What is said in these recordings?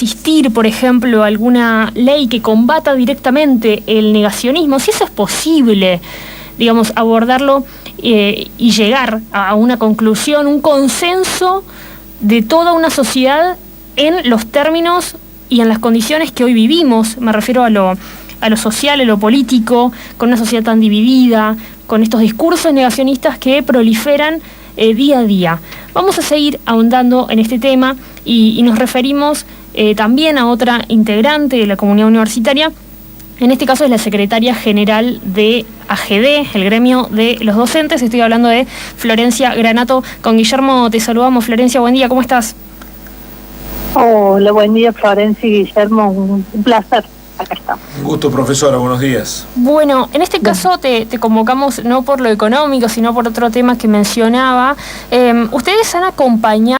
existir, por ejemplo, alguna ley que combata directamente el negacionismo, si eso es posible, digamos, abordarlo y llegar a una conclusión, un consenso de toda una sociedad en los términos y en las condiciones que hoy vivimos. Me refiero a lo social, a lo político, con una sociedad tan dividida, con estos discursos negacionistas que proliferan día a día. Vamos a seguir ahondando en este tema y nos referimos también a otra integrante de la comunidad universitaria. En este caso es la secretaria general de AGD, el gremio de los docentes. Estoy hablando de Florencia Granato. Con Guillermo te saludamos. Florencia, buen día, ¿cómo estás? Hola, buen día, Florencia y Guillermo. Un placer. Acá estamos. Un gusto, profesora, buenos días. Bueno, en este caso te convocamos no por lo económico, sino por otro tema que mencionaba. Ustedes han acompañado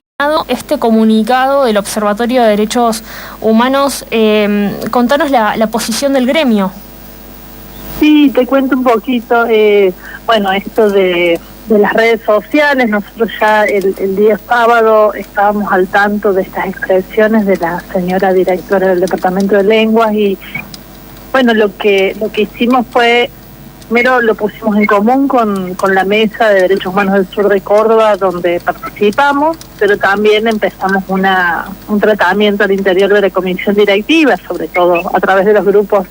este comunicado del Observatorio de Derechos Humanos. Contanos la posición del gremio. Sí, te cuento un poquito. Bueno, esto de las redes sociales, nosotros ya el día sábado estábamos al tanto de estas expresiones de la señora directora del Departamento de Lenguas y bueno, lo que hicimos fue, primero lo pusimos en común con la Mesa de Derechos Humanos del Sur de Córdoba, donde participamos, pero también empezamos un tratamiento al interior de la comisión directiva, sobre todo a través de los grupos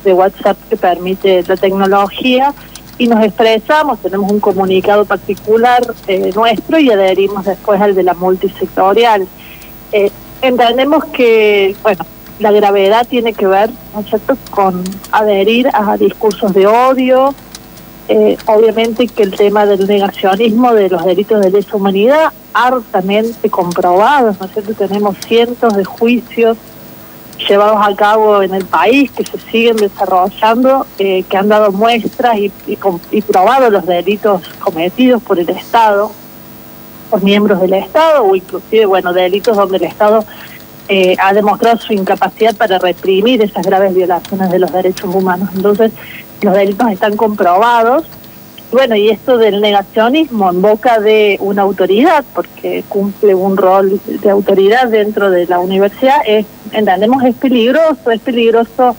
de WhatsApp que permite la tecnología, y nos expresamos, tenemos un comunicado particular nuestro y adherimos después al de la multisectorial. Entendemos que, bueno, la gravedad tiene que ver, ¿no es cierto?, con adherir a discursos de odio, obviamente que el tema del negacionismo de los delitos de lesa humanidad, hartamente comprobados, ¿no es cierto?, tenemos cientos de juicios llevados a cabo en el país, que se siguen desarrollando, que han dado muestras y probado los delitos cometidos por el Estado, por miembros del Estado, o inclusive, bueno, delitos donde el Estado ha demostrado su incapacidad para reprimir esas graves violaciones de los derechos humanos. Entonces, los delitos están comprobados. Bueno, y esto del negacionismo en boca de una autoridad, porque cumple un rol de autoridad dentro de la universidad, entendemos es peligroso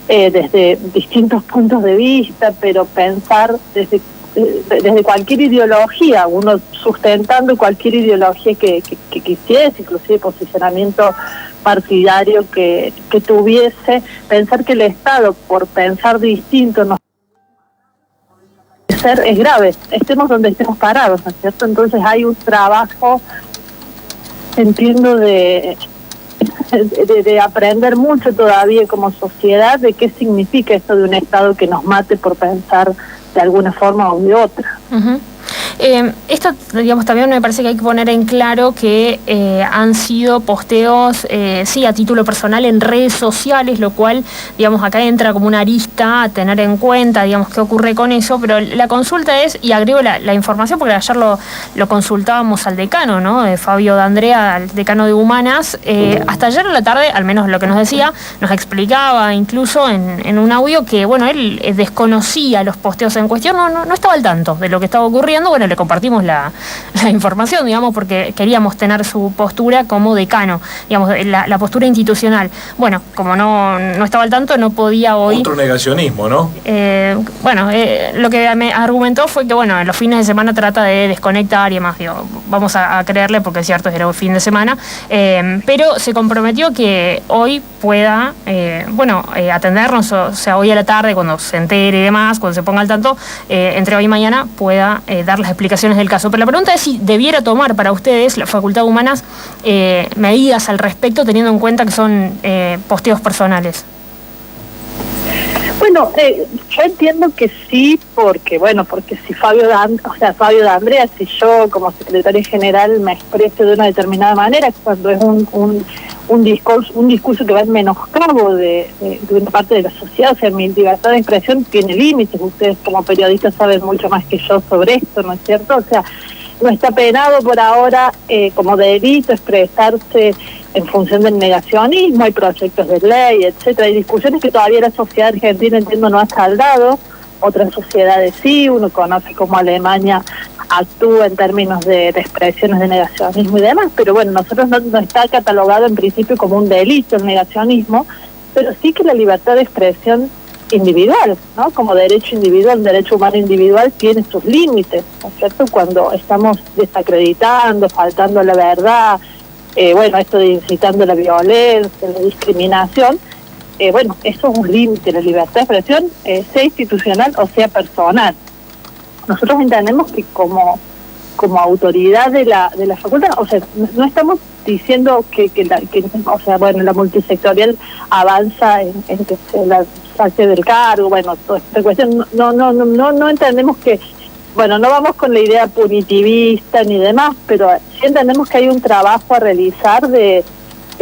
desde distintos puntos de vista, pero pensar desde cualquier ideología, uno sustentando cualquier ideología que quisiese, inclusive posicionamiento partidario que tuviese, pensar que el Estado, por pensar distinto, no es grave, estemos donde estemos parados, ¿no es cierto? Entonces hay un trabajo, entiendo, de aprender mucho todavía como sociedad de qué significa esto de un Estado que nos mate por pensar de alguna forma o de otra. Uh-huh. Esto, digamos, también me parece que hay que poner en claro que han sido posteos, sí, a título personal en redes sociales, lo cual, digamos, acá entra como una arista a tener en cuenta, digamos, qué ocurre con eso, pero la consulta es, y agrego la información porque ayer lo consultábamos al decano, ¿no?, Fabio D'Andrea, al decano de Humanas, hasta ayer en la tarde, al menos lo que nos decía, nos explicaba incluso en un audio que, bueno, él desconocía los posteos en cuestión, no estaba al tanto de lo que estaba ocurriendo. Bueno, le compartimos la información, digamos, porque queríamos tener su postura como decano, digamos, la postura institucional. Bueno, como no estaba al tanto, no podía hoy... Otro negacionismo, ¿no? Lo que me argumentó fue que, bueno, en los fines de semana trata de desconectar y demás, digo, vamos a creerle porque es cierto, era un fin de semana, pero se comprometió que hoy pueda, atendernos, o sea, hoy a la tarde, cuando se entere y demás, cuando se ponga al tanto, entre hoy y mañana pueda dar las explicaciones del caso. Pero la pregunta es si debiera tomar para ustedes, la Facultad de Humanas, medidas al respecto, teniendo en cuenta que son posteos personales. Bueno, yo entiendo que sí, porque si Fabio D'Andrea, si yo como secretaria general me expreso de una determinada manera, cuando es un discurso que va en menoscabo de una parte de la sociedad, o sea, mi libertad de expresión tiene límites, ustedes como periodistas saben mucho más que yo sobre esto, ¿no es cierto? O sea, no está penado por ahora como delito expresarse en función del negacionismo, hay proyectos de ley, etcétera, hay discusiones que todavía la sociedad argentina, entiendo, no ha saldado, otras sociedades sí, uno conoce como Alemania actúa en términos de expresiones de negacionismo y demás, pero bueno, nosotros no está catalogado en principio como un delito el negacionismo, pero sí que la libertad de expresión individual, ¿no? Como derecho individual, derecho humano individual tiene sus límites, ¿no es cierto? Cuando estamos desacreditando, faltando a la verdad, bueno, esto de incitando la violencia, la discriminación, bueno, eso es un límite, la libertad de expresión, sea institucional o sea personal. Nosotros entendemos que como autoridad de la facultad, o sea, no estamos diciendo que o sea, bueno, la multisectorial avanza en que se la saque del cargo, bueno, toda esta cuestión, no entendemos que, bueno, no vamos con la idea punitivista ni demás, pero sí entendemos que hay un trabajo a realizar de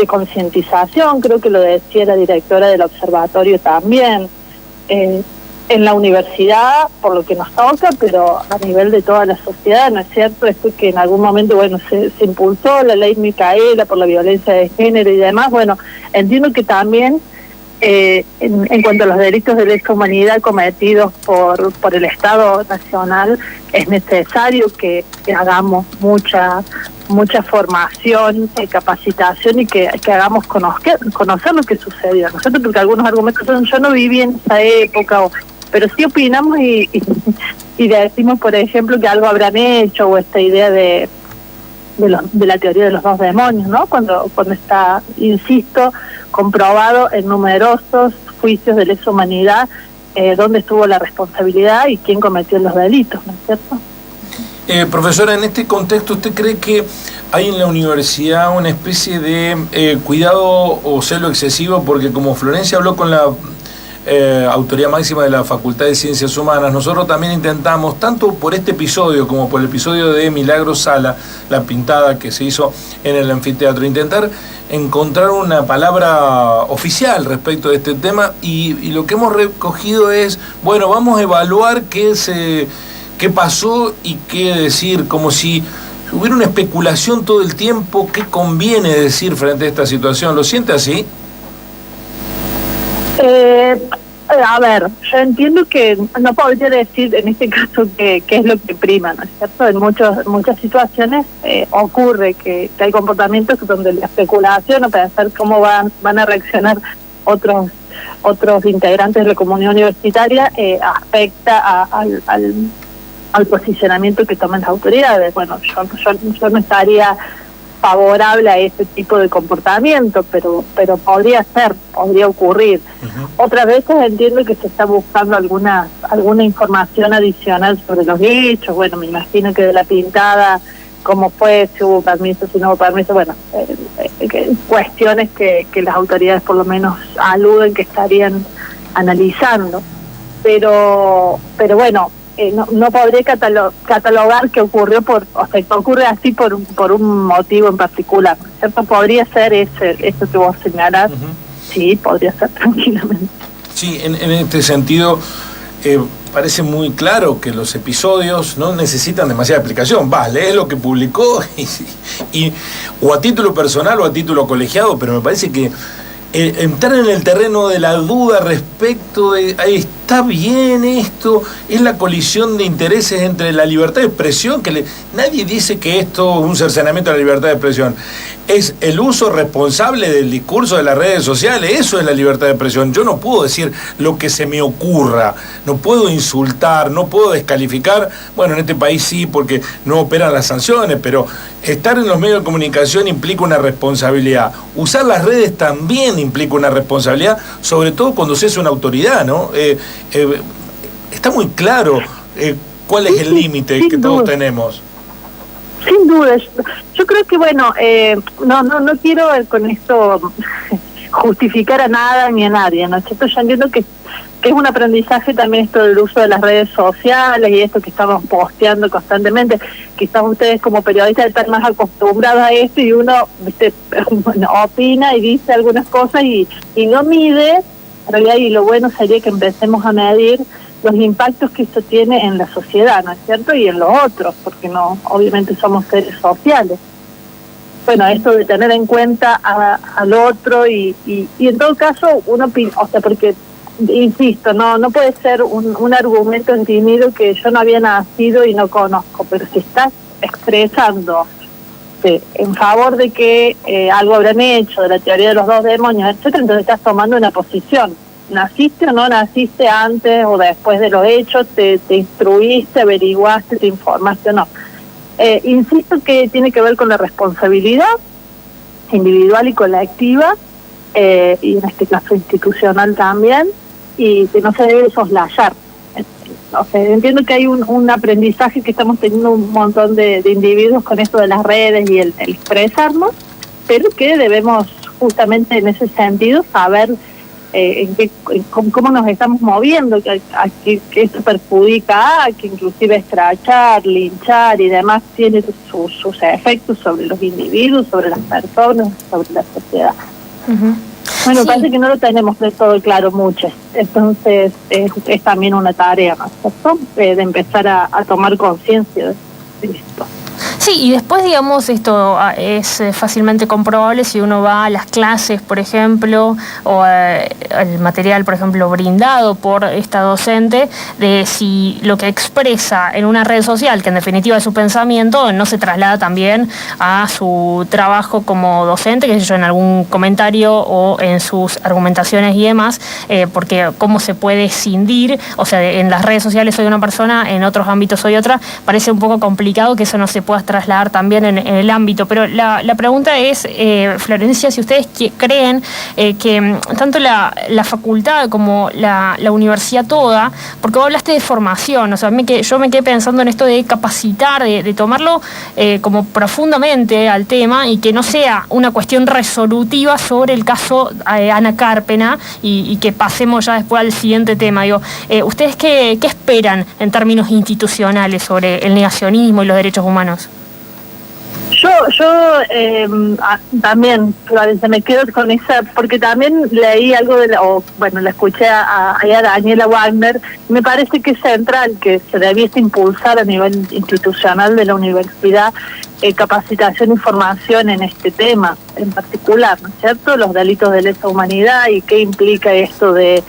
concientización, creo que lo decía la directora del observatorio también, en la universidad, por lo que nos toca, pero a nivel de toda la sociedad, ¿no es cierto? Esto que en algún momento, bueno, se impulsó la ley Micaela por la violencia de género y demás, bueno, entiendo que también en cuanto a los delitos de lesa humanidad cometidos por el Estado Nacional, es necesario que hagamos mucha formación, capacitación y que hagamos conocer lo que sucedió. Nosotros, porque algunos argumentos son, yo no viví en esa época, pero sí opinamos y decimos, por ejemplo, que algo habrán hecho, o esta idea de la teoría de los dos demonios, ¿no? Cuando está, insisto, comprobado en numerosos juicios de lesa humanidad dónde estuvo la responsabilidad y quién cometió los delitos, ¿no es cierto? Profesora, en este contexto, ¿usted cree que hay en la universidad una especie de cuidado o celo excesivo? Porque como Florencia habló con la autoridad máxima de la Facultad de Ciencias Humanas, nosotros también intentamos, tanto por este episodio como por el episodio de Milagros Sala, la pintada que se hizo en el anfiteatro, intentar encontrar una palabra oficial respecto de este tema, y lo que hemos recogido es, bueno, vamos a evaluar qué pasó y qué decir, como si hubiera una especulación todo el tiempo, qué conviene decir frente a esta situación. ¿Lo siente así? A ver, yo entiendo que no podría decir en este caso qué es lo que prima, ¿no es cierto? En muchas situaciones ocurre que hay comportamientos donde la especulación o pensar cómo van a reaccionar otros integrantes de la comunidad universitaria afecta al posicionamiento que toman las autoridades. Bueno, yo no estaría favorable a ese tipo de comportamiento, pero podría ocurrir. Uh-huh. Otras veces entiendo que se está buscando alguna información adicional sobre los hechos. Bueno, me imagino que de la pintada, cómo fue, si hubo permiso, si no hubo permiso, bueno, cuestiones que las autoridades por lo menos aluden que estarían analizando. Pero bueno, no podría catalogar que ocurrió que ocurre así por un motivo en particular, ¿cierto? Podría ser eso que vos señalás. Uh-huh. Sí, podría ser tranquilamente. Sí, en este sentido parece muy claro que los episodios no necesitan demasiada explicación. Lees lo que publicó o a título personal o a título colegiado, pero me parece que entrar en el terreno de la duda respecto de ¿está bien esto? Es la colisión de intereses entre la libertad de expresión, nadie dice que esto es un cercenamiento de la libertad de expresión, es el uso responsable del discurso de las redes sociales, eso es la libertad de expresión. Yo no puedo decir lo que se me ocurra, no puedo insultar, no puedo descalificar, bueno, en este país sí, porque no operan las sanciones, pero estar en los medios de comunicación implica una responsabilidad, usar las redes también implica una responsabilidad, sobre todo cuando se es una autoridad, ¿no? Está muy claro cuál es el límite que todos tenemos. Sin duda, yo creo que bueno, no quiero con esto justificar a nada ni a nadie, ¿no es cierto? Yo entiendo que es un aprendizaje también esto del uso de las redes sociales y esto que estamos posteando constantemente. Quizás ustedes como periodistas están más acostumbrados a esto y uno, bueno, opina y dice algunas cosas y no mide, en realidad, y lo bueno sería que empecemos a medir los impactos que esto tiene en la sociedad, ¿no es cierto? Y en los otros, porque no, obviamente somos seres sociales. Bueno, esto de tener en cuenta al otro y en todo caso uno, o sea, porque insisto, no puede ser un argumento esgrimido que yo no había nacido y no conozco, pero si estás expresando en favor de que algo habrán hecho, de la teoría de los dos demonios, etcétera, entonces estás tomando una posición. ¿Naciste o no naciste antes o después de los hechos? ¿Te instruiste, averiguaste, te informaste o no? Insisto que tiene que ver con la responsabilidad individual y colectiva, y en este caso institucional también, y que no se debe soslayar. O sea, entiendo que hay un aprendizaje que estamos teniendo un montón de individuos con esto de las redes y el expresarnos, pero que debemos justamente en ese sentido saber cómo nos estamos moviendo, que esto perjudica que inclusive estrachar, linchar y demás tiene sus efectos sobre los individuos, sobre las personas, sobre la sociedad. Uh-huh. Bueno, sí. Parece que no lo tenemos de todo claro mucho, entonces es también una tarea, ¿no es cierto?, de empezar a tomar conciencia de esto. Sí, y después, digamos, esto es fácilmente comprobable si uno va a las clases, por ejemplo, o el material, por ejemplo, brindado por esta docente, de si lo que expresa en una red social, que en definitiva es su pensamiento, no se traslada también a su trabajo como docente, que sé yo, en algún comentario o en sus argumentaciones y demás, porque cómo se puede escindir, o sea, en las redes sociales soy una persona, en otros ámbitos soy otra, parece un poco complicado que eso no se pueda trasladar también en el ámbito, pero la pregunta es, Florencia, si ustedes creen que tanto la facultad como la universidad toda, porque vos hablaste de formación, o sea, yo me quedé pensando en esto de capacitar, de tomarlo como profundamente al tema y que no sea una cuestión resolutiva sobre el caso Ana Carpena y que pasemos ya después al siguiente tema. Digo, ¿ustedes qué esperan en términos institucionales sobre el negacionismo y los derechos humanos? Yo también, Florencia, me quedo con esa, porque también leí algo la escuché a Daniela Wagner. Me parece que es central que se debiese impulsar a nivel institucional de la universidad capacitación y formación en este tema en particular, ¿no es cierto?, los delitos de lesa humanidad y qué implica esto de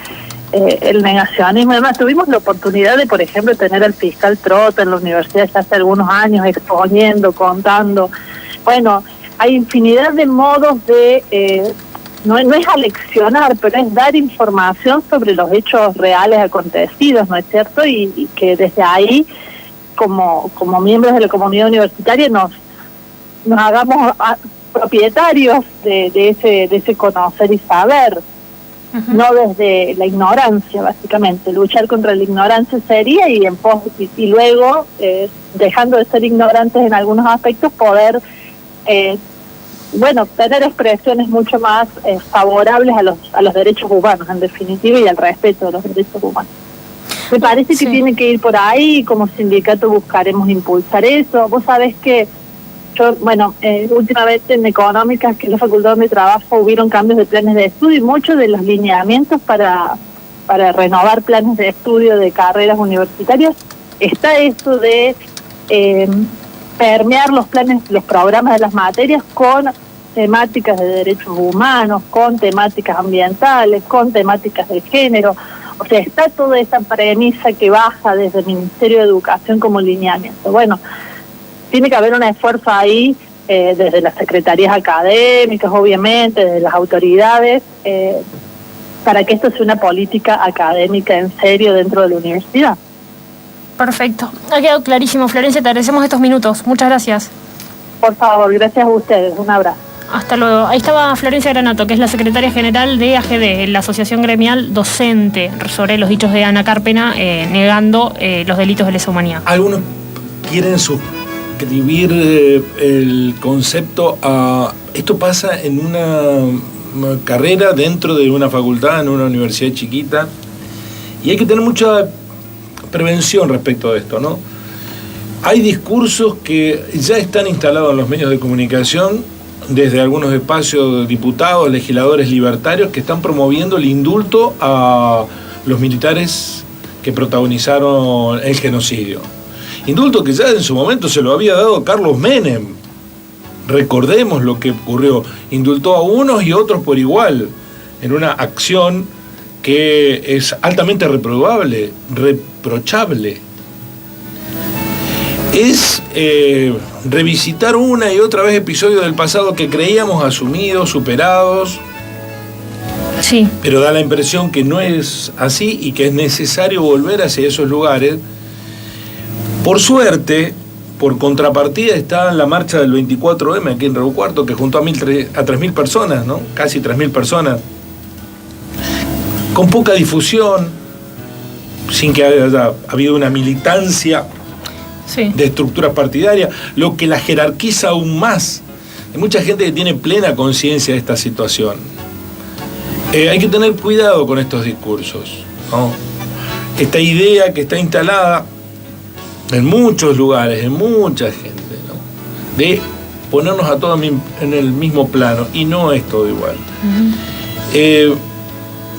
el negacionismo. Además, tuvimos la oportunidad de, por ejemplo, tener al fiscal Trota en la universidad ya hace algunos años exponiendo, contando. Bueno, hay infinidad de modos de, no es aleccionar, pero es dar información sobre los hechos reales acontecidos, ¿no es cierto? Y que desde ahí, como miembros de la comunidad universitaria, nos hagamos propietarios de ese conocer y saber. Uh-huh. No desde la ignorancia, básicamente. Luchar contra la ignorancia sería y luego, dejando de ser ignorantes en algunos aspectos, poder tener expresiones mucho más favorables a los derechos humanos, en definitiva, y al respeto de los derechos humanos. Me parece que tiene que ir por ahí, y como sindicato buscaremos impulsar eso. Vos sabés que yo, últimamente en Económicas, que es la facultad donde trabajo, hubieron cambios de planes de estudio y muchos de los lineamientos para renovar planes de estudio de carreras universitarias está eso de permear los programas de las materias con temáticas de derechos humanos, con temáticas ambientales, con temáticas de género. O sea, está toda esa premisa que baja desde el Ministerio de Educación como lineamiento. Bueno, tiene que haber un esfuerzo ahí desde las secretarías académicas, obviamente, desde las autoridades, para que esto sea una política académica en serio dentro de la universidad. Perfecto. Ha quedado clarísimo, Florencia. Te agradecemos estos minutos. Muchas gracias. Por favor, gracias a ustedes. Un abrazo. Hasta luego. Ahí estaba Florencia Granato, que es la secretaria general de AGD, la Asociación Gremial Docente, sobre los dichos de Ana Carpena, negando los delitos de lesa humanidad. Algunos quieren suscribir el concepto a... Esto pasa en una carrera dentro de una facultad, en una universidad chiquita, y hay que tener mucha prevención respecto de esto, ¿no? Hay discursos que ya están instalados en los medios de comunicación, desde algunos espacios, diputados, legisladores libertarios, que están promoviendo el indulto a los militares que protagonizaron el genocidio. Indulto que ya en su momento se lo había dado Carlos Menem. Recordemos lo que ocurrió. Indultó a unos y otros por igual, en una acción que es altamente reprobable, reprochable. Es revisitar una y otra vez episodios del pasado que creíamos asumidos, superados. Sí. Pero da la impresión que no es así y que es necesario volver hacia esos lugares. Por suerte, por contrapartida, está la marcha del 24M aquí en Río Cuarto, que juntó a 3.000 personas, ¿no? Casi 3.000 personas, con poca difusión, sin que haya habido una militancia de estructuras partidarias, lo que la jerarquiza aún más. Hay mucha gente que tiene plena conciencia de esta situación. Hay que tener cuidado con estos discursos, ¿no? Esta idea que está instalada en muchos lugares, en mucha gente, ¿no? De ponernos a todos en el mismo plano, y no es todo igual.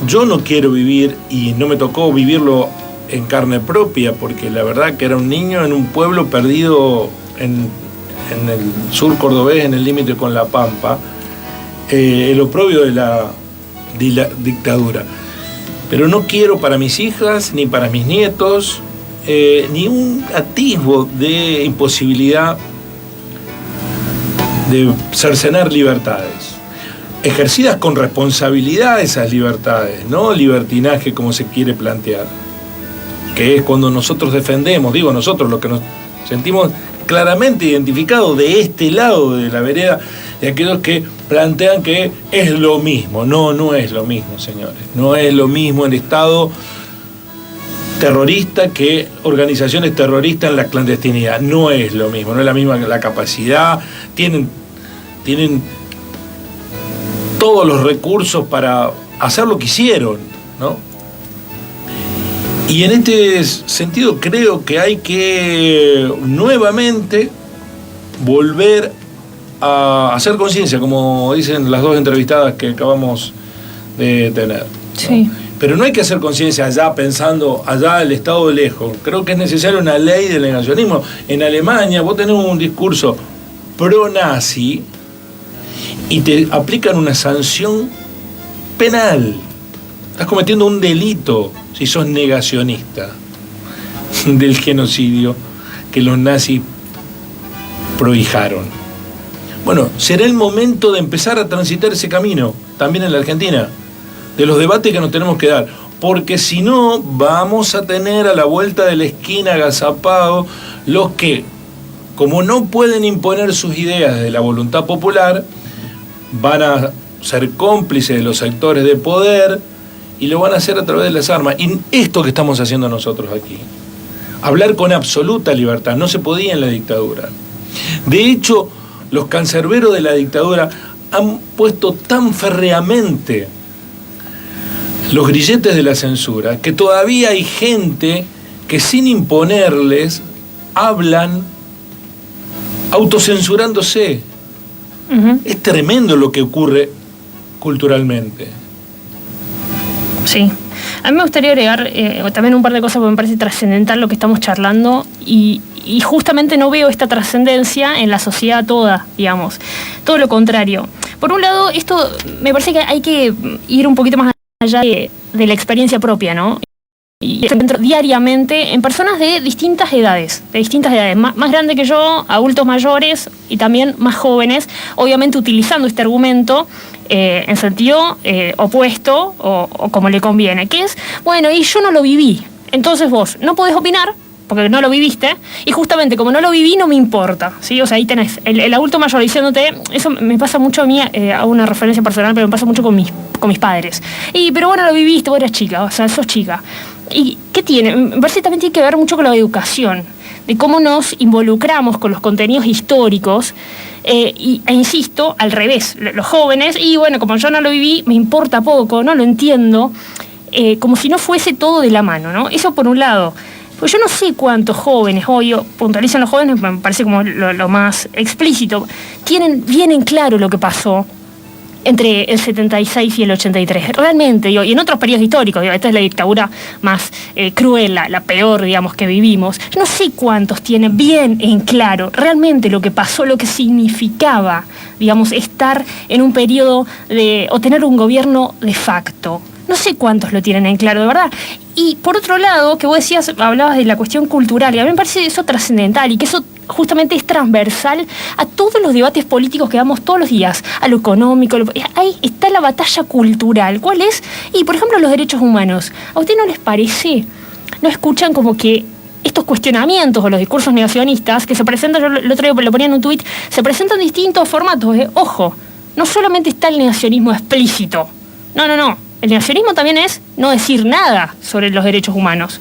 Yo no quiero vivir, y no me tocó vivirlo en carne propia, porque la verdad que era un niño en un pueblo perdido en el sur cordobés, en el límite con La Pampa, el oprobio de la dictadura. Pero no quiero para mis hijas, ni para mis nietos, ni un atisbo de imposibilidad de cercenar libertades, ejercidas con responsabilidad esas libertades, no libertinaje como se quiere plantear, que es cuando nosotros defendemos, digo nosotros, los que nos sentimos claramente identificados de este lado de la vereda, de aquellos que plantean que es lo mismo. No, no es lo mismo, señores. No es lo mismo el Estado terrorista que organizaciones terroristas en la clandestinidad. No es lo mismo, no es la misma la capacidad. Tienen todos los recursos para hacer lo que hicieron, ¿no? Y en este sentido creo que hay que nuevamente volver a hacer conciencia, como dicen las dos entrevistadas que acabamos de tener, ¿no? Sí. Pero no hay que hacer conciencia allá pensando allá el Estado de lejos. Creo que es necesaria una ley del negacionismo. En Alemania vos tenés un discurso pro-nazi y te aplican una sanción penal. Estás cometiendo un delito si sos negacionista del genocidio que los nazis prohijaron. Bueno, será el momento de empezar a transitar ese camino, también en la Argentina, de los debates que nos tenemos que dar, porque si no, vamos a tener a la vuelta de la esquina agazapados los que, como no pueden imponer sus ideas de la voluntad popular, van a ser cómplices de los sectores de poder y lo van a hacer a través de las armas. Y esto que estamos haciendo nosotros aquí, hablar con absoluta libertad, no se podía en la dictadura. De hecho, los cancerberos de la dictadura han puesto tan férreamente los grilletes de la censura que todavía hay gente que sin imponerles hablan autocensurándose. Es tremendo lo que ocurre culturalmente. Sí. A mí me gustaría agregar también un par de cosas porque me parece trascendental lo que estamos charlando y justamente no veo esta trascendencia en la sociedad toda, digamos. Todo lo contrario. Por un lado, esto me parece que hay que ir un poquito más allá de la experiencia propia, ¿no? Y diariamente en personas de distintas edades, más grandes que yo, adultos mayores y también más jóvenes, obviamente utilizando este argumento en sentido opuesto o como le conviene, que es, bueno, y yo no lo viví, entonces vos no podés opinar porque no lo viviste, y justamente como no lo viví no me importa, ¿sí? O sea, ahí tenés el adulto mayor diciéndote, eso me pasa mucho a mí, hago una referencia personal, pero me pasa mucho con mis padres. Pero bueno, lo viviste, vos eras chica, o sea, sos chica. ¿Y qué tiene? Me parece que también tiene que ver mucho con la educación, de cómo nos involucramos con los contenidos históricos, e insisto, al revés, los jóvenes, y bueno, como yo no lo viví, me importa poco, no lo entiendo, como si no fuese todo de la mano, ¿no? Eso por un lado. Pues yo no sé cuántos jóvenes, hoy puntualizan los jóvenes, me parece como lo más explícito, tienen bien en claro lo que pasó entre el 76 y el 83. Realmente, y en otros periodos históricos, esta es la dictadura más cruel, la peor, digamos, que vivimos. Yo no sé cuántos tienen bien en claro realmente lo que pasó, lo que significaba, digamos, estar en un periodo o tener un gobierno de facto. No sé cuántos lo tienen en claro, de verdad. Y por otro lado, que vos decías, hablabas de la cuestión cultural, y a mí me parece eso trascendental y que eso justamente es transversal a todos los debates políticos que damos todos los días, a lo económico. Ahí está la batalla cultural. ¿Cuál es? Y, por ejemplo, los derechos humanos. ¿A usted no les parece? ¿No escuchan como que estos cuestionamientos o los discursos negacionistas que se presentan, yo el otro día lo ponía en un tuit, se presentan en distintos formatos? Ojo, no solamente está el negacionismo explícito. No. El negacionismo también es no decir nada sobre los derechos humanos.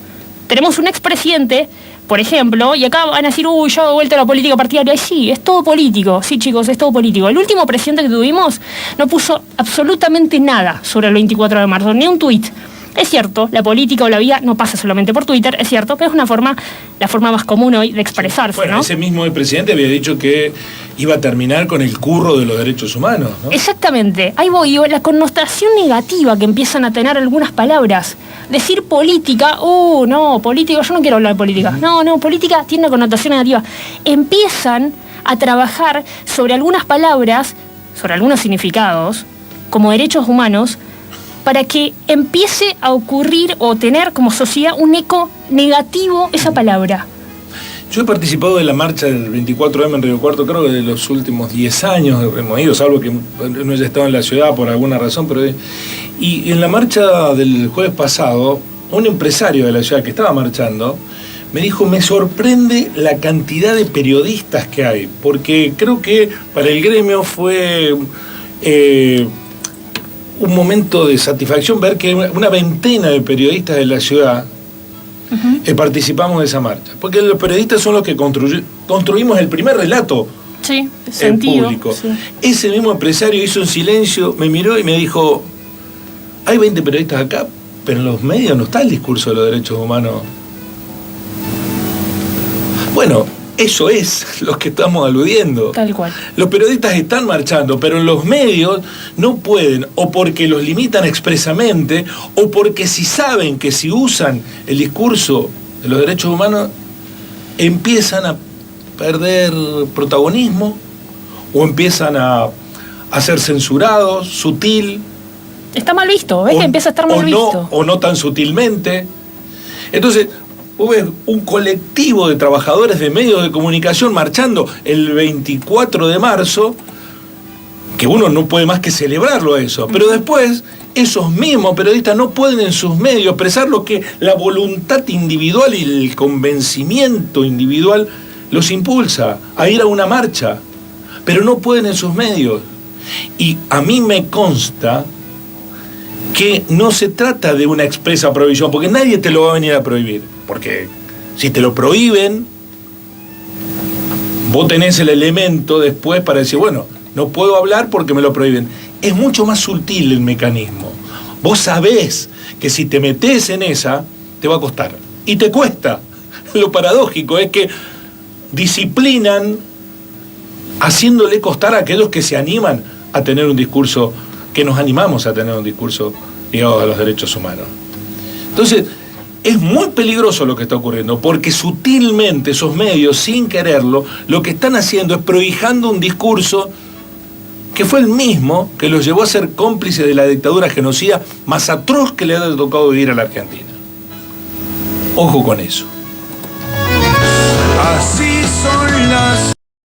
Tenemos un expresidente, por ejemplo, y acá van a decir, yo he vuelto a la política partidaria. Y sí, es todo político. Sí, chicos, es todo político. El último presidente que tuvimos no puso absolutamente nada sobre el 24 de marzo, ni un tuit. Es cierto, la política o la vida no pasa solamente por Twitter, es cierto, pero es la forma más común hoy de expresarse, bueno, ¿no? Ese mismo presidente había dicho que iba a terminar con el curro de los derechos humanos, ¿no? Exactamente, ahí voy yo, la connotación negativa que empiezan a tener algunas palabras. Decir política, no, política, yo no quiero hablar de política. No, política tiene una connotación negativa. Empiezan a trabajar sobre algunas palabras, sobre algunos significados, como derechos humanos, para que empiece a ocurrir o tener como sociedad un eco negativo esa palabra. Yo he participado de la marcha del 24M en Río Cuarto, creo que de los últimos 10 años hemos ido, salvo que no haya estado en la ciudad por alguna razón, y en la marcha del jueves pasado, un empresario de la ciudad que estaba marchando me dijo, me sorprende la cantidad de periodistas que hay, porque creo que para el gremio fue un momento de satisfacción ver que una veintena de periodistas de la ciudad participamos de esa marcha. Porque los periodistas son los que construimos el primer relato público. Sí. Ese mismo empresario hizo un silencio, me miró y me dijo, hay 20 periodistas acá, pero en los medios no está el discurso de los derechos humanos. Bueno, eso es lo que estamos aludiendo. Tal cual. Los periodistas están marchando, pero en los medios no pueden, o porque los limitan expresamente, o porque si saben que si usan el discurso de los derechos humanos, empiezan a perder protagonismo, o empiezan a ser censurados, sutil. Está mal visto, ¿ves? Que empieza a estar mal visto. O no tan sutilmente. Entonces, vos ves un colectivo de trabajadores de medios de comunicación marchando el 24 de marzo, que uno no puede más que celebrarlo eso, pero después esos mismos periodistas no pueden en sus medios expresar lo que la voluntad individual y el convencimiento individual los impulsa a ir a una marcha, pero no pueden en sus medios. Y a mí me consta que no se trata de una expresa prohibición, porque nadie te lo va a venir a prohibir. Porque si te lo prohíben, vos tenés el elemento después para decir, bueno, no puedo hablar porque me lo prohíben. Es mucho más sutil el mecanismo. Vos sabés que si te metés en esa, te va a costar. Y te cuesta. Lo paradójico es que disciplinan haciéndole costar a aquellos que se animan a tener un discurso, que nos animamos a tener un discurso ligado a los derechos humanos. Entonces, es muy peligroso lo que está ocurriendo, porque sutilmente esos medios, sin quererlo, lo que están haciendo es prohijando un discurso que fue el mismo que los llevó a ser cómplices de la dictadura genocida más atroz que le ha tocado vivir a la Argentina. Ojo con eso. Así son las